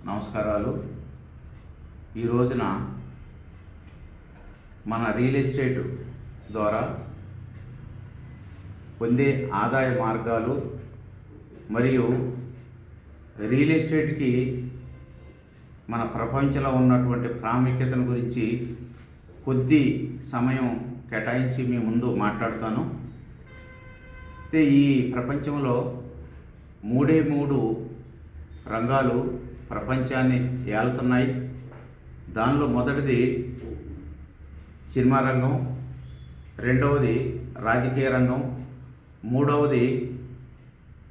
నమస్కారాలు. ఈ రోజున మన రియల్ ఎస్టేట్ ద్వారా పొందే ఆదాయ మార్గాలు మరియు రియల్ ఎస్టేట్కి మన ప్రపంచంలో ఉన్నటువంటి ప్రాముఖ్యతను గురించి కొద్ది సమయం కేటాయించి మీ ముందు మాట్లాడతాను. అయితే ఈ ప్రపంచంలో మూడు రంగాలు ప్రపంచాన్ని ఏలుతున్నాయి. దానిలో మొదటిది సినిమా రంగం, రెండవది రాజకీయ రంగం, మూడవది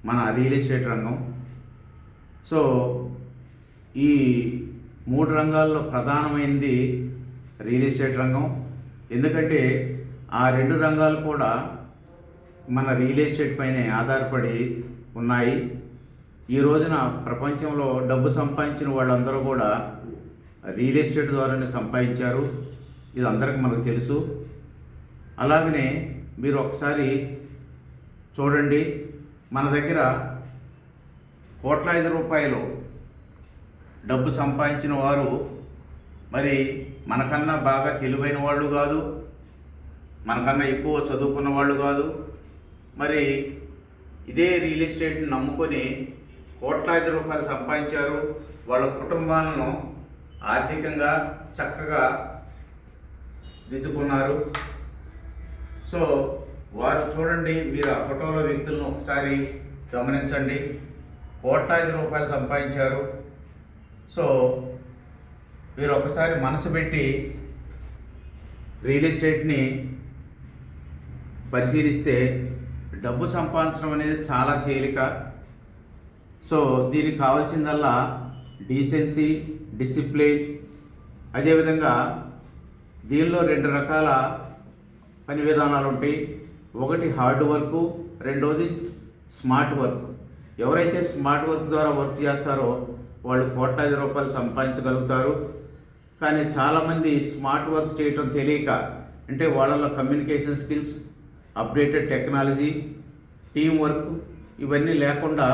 మన రియల్ ఎస్టేట్ రంగం. సో ఈ మూడు రంగాల్లో ప్రధానమైనది రియల్ ఎస్టేట్ రంగం. ఎందుకంటే ఆ రెండు రంగాలు కూడా మన రియల్ ఎస్టేట్ పైనే ఆధారపడి ఉన్నాయి. ఈ రోజున ప్రపంచంలో డబ్బు సంపాదించిన వాళ్ళందరూ కూడా రియల్ ఎస్టేట్ ద్వారానే సంపాదించారు. ఇది అందరికీ మనకు తెలుసు. అలాగనే మీరు ఒకసారి చూడండి, మన దగ్గర కోట్లాది రూపాయలు డబ్బు సంపాదించిన వారు మరి మనకన్నా బాగా తెలివైన వాళ్ళు కాదు, మనకన్నా ఎక్కువ చదువుకున్న వాళ్ళు కాదు. మరి ఇదే రియల్ ఎస్టేట్ని నమ్ముకొని కోట్లాది రూపాయలు సంపాదించారు. వాళ్ళ కుటుంబాలను ఆర్థికంగా చక్కగా దిద్దుకున్నారు. సో వారు చూడండి, మీరు ఆ ఫోటోలో వ్యక్తులను ఒకసారి గమనించండి. కోట్లాది రూపాయలు సంపాదించారు. సో మీరు ఒకసారి మనసు పెట్టి రియల్ ఎస్టేట్ని పరిశీలిస్తే డబ్బు సంపాదించడం అనేది చాలా తేలిక. సో దీనికి కావాల్సిందల్లా డీసెన్సీ, డిసిప్లిన్. అదేవిధంగా దీనిలో రెండు రకాల పని విధానాలు ఉంటాయి. ఒకటి హార్డ్ వర్క్, రెండవది స్మార్ట్ వర్క్. ఎవరైతే స్మార్ట్ వర్క్ ద్వారా వర్క్ చేస్తారో వాళ్ళు కోట్లాది రూపాయలు సంపాదించగలుగుతారు. కానీ చాలామంది స్మార్ట్ వర్క్ చేయటం తెలియక, అంటే వాళ్ళలో communication skills, updated technology, team work ఇవన్నీ లేకుండా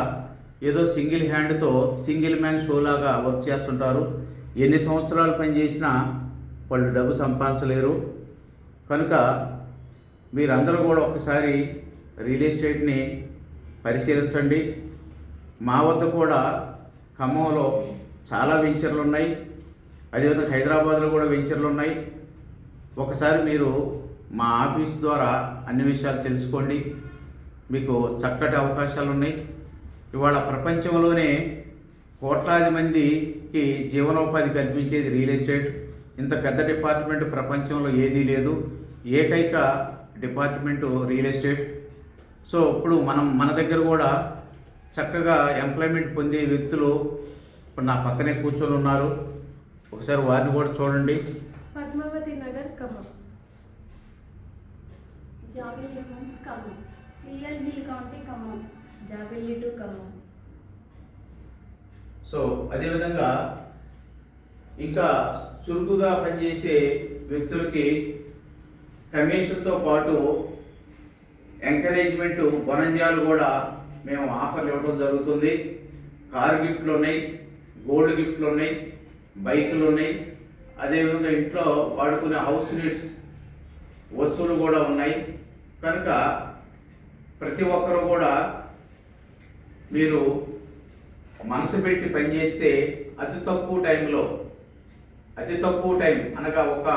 ఏదో సింగిల్ హ్యాండ్తో సింగిల్ మ్యాన్ షోలాగా వర్క్ చేస్తుంటారు. ఎన్ని సంవత్సరాలు పనిచేసినా వాళ్ళు డబ్బు సంపాదించలేరు. కనుక మీరందరూ కూడా ఒకసారి రియల్ ఎస్టేట్ని పరిశీలించండి. మా వద్ద కూడా ఖమ్మంలో చాలా వెంచర్లు ఉన్నాయి, అదేవిధంగా హైదరాబాద్లో కూడా వెంచర్లు ఉన్నాయి. ఒకసారి మీరు మా ఆఫీస్ ద్వారా అన్ని విషయాలు తెలుసుకోండి. మీకు చక్కటి అవకాశాలు ఉన్నాయి. ఇవాళ ప్రపంచంలోనే కోట్లాది మందికి జీవనోపాధి కల్పించేది రియల్ ఎస్టేట్. ఇంత పెద్ద డిపార్ట్మెంట్ ప్రపంచంలో ఏదీ లేదు. ఏకైక డిపార్ట్మెంటు రియల్ ఎస్టేట్. సో ఇప్పుడు మన దగ్గర కూడా చక్కగా ఎంప్లాయ్మెంట్ పొందే వ్యక్తులు ఇప్పుడు నా పక్కనే కూర్చొని ఉన్నారు. ఒకసారి వారిని కూడా చూడండి. పద్మావతి నగర్ ఖమ్మం, జాబిల్లి homes Khammam, CL hill county Khammam, జాబిల్లి టు ఖమ్మం. సో అదేవిధంగా ఇంకా చురుకుగా పనిచేసే వ్యక్తులకి కమిషన్తో పాటు ఎంకరేజ్మెంట్ బొనంజాలు కూడా మేము ఆఫర్లు ఇవ్వడం జరుగుతుంది. కార్ గిఫ్ట్లు ఉన్నాయి, గోల్డ్ గిఫ్ట్లు ఉన్నాయి, బైకులు ఉన్నాయి. అదేవిధంగా ఇంట్లో వాడుకునే హౌస్ నీడ్స్ వస్తువులు కూడా ఉన్నాయి. కనుక ప్రతి ఒక్కరు కూడా మీరు మనసు పెట్టి పనిచేస్తే అతి తక్కువ టైం అనగా ఒక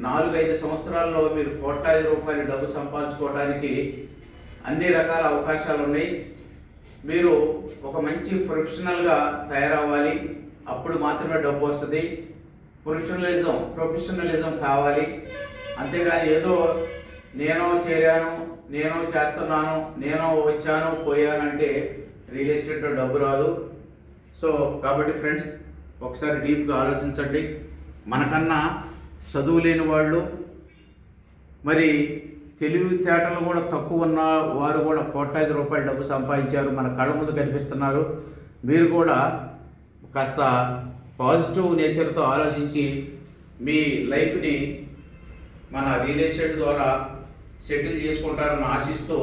4-5 సంవత్సరాల్లో మీరు కోట్లాది రూపాయలు డబ్బు సంపాదించుకోవడానికి అన్ని రకాల అవకాశాలు ఉన్నాయి. మీరు ఒక మంచి ప్రొఫెషనల్గా తయారవ్వాలి, అప్పుడు మాత్రమే డబ్బు వస్తుంది. ప్రొఫెషనలిజం కావాలి. అంతేగాని ఏదో నేను చేరాను, నేను చేస్తున్నాను, నేను వచ్చాను పోయాను అంటే రియల్ ఎస్టేట్లో డబ్బు రాదు. సో కాబట్టి ఫ్రెండ్స్, ఒకసారి డీప్గా ఆలోచించండి. మనకన్నా చదువు లేని వాళ్ళు, మరి తెలివితేటలు కూడా తక్కువ ఉన్న వారు కూడా కోట్లాది రూపాయలు డబ్బు సంపాదించారు, మన కళ్ళ ముందు కనిపిస్తున్నారు. మీరు కూడా కాస్త పాజిటివ్ నేచర్తో ఆలోచించి మీ లైఫ్ని మన రియల్ ఎస్టేట్ ద్వారా సెటిల్ చేసుకుంటారని ఆశిస్తూ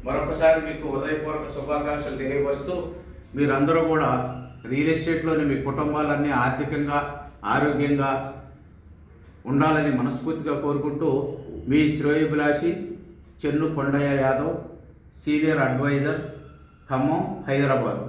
మరొకసారి మీకు హృదయపూర్వక శుభాకాంక్షలు తెలియపరుస్తూ మీరందరూ కూడా రియల్ ఎస్టేట్లోని మీ కుటుంబాలన్నీ ఆర్థికంగా ఆరోగ్యంగా ఉండాలని మనస్ఫూర్తిగా కోరుకుంటూ మీ శ్రేయోభిలాషి చెన్ను కొండయ్య యాదవ్, సీనియర్ అడ్వైజర్, ఖమ్మం, హైదరాబాద్.